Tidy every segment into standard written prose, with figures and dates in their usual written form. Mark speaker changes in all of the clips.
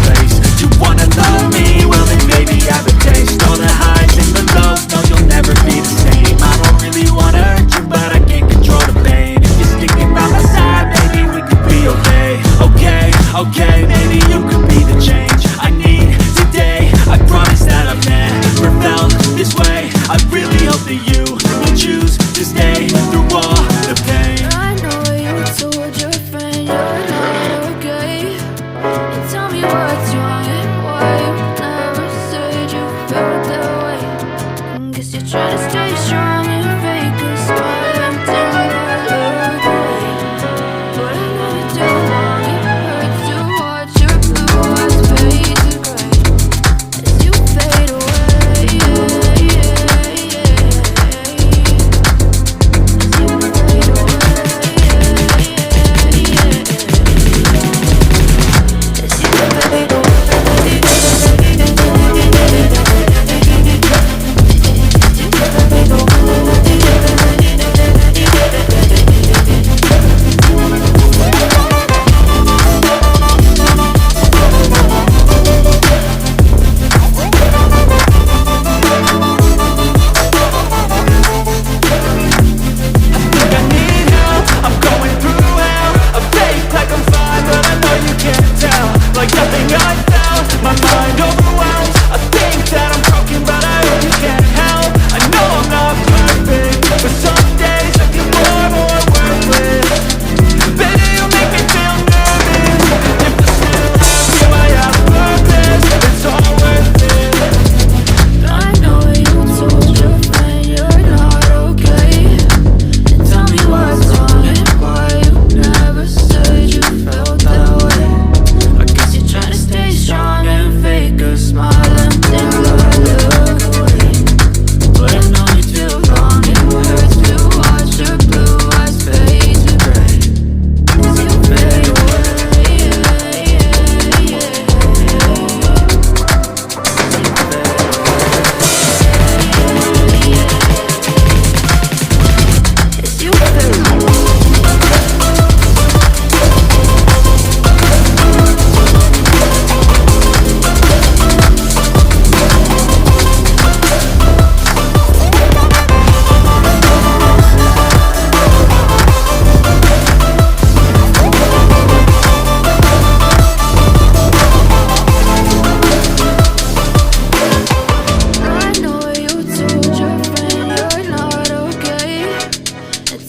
Speaker 1: place. You wanna love me? Well then baby have a taste. All the highs and the lows, no you'll never be the same. I don't really wanna hurt you, but I can't control the pain. If you're sticking by my side, maybe we could be okay. Okay, okay, maybe you could be the change I need today. I promise that I've never felt this way. I really hope that you will choose to stay through all the pain.
Speaker 2: I know you told your friend you're not okay, and tell me what's wrong and why you never said you felt that way. Guess you're trying to stay strong and fake a smile until I look away. But I know you're too long, it hurts to watch your blue eyes fade to gray as you fade away.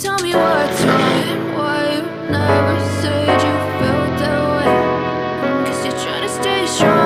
Speaker 2: Tell me what's wrong and why you never said you felt that way. Guess you're trying to stay strong.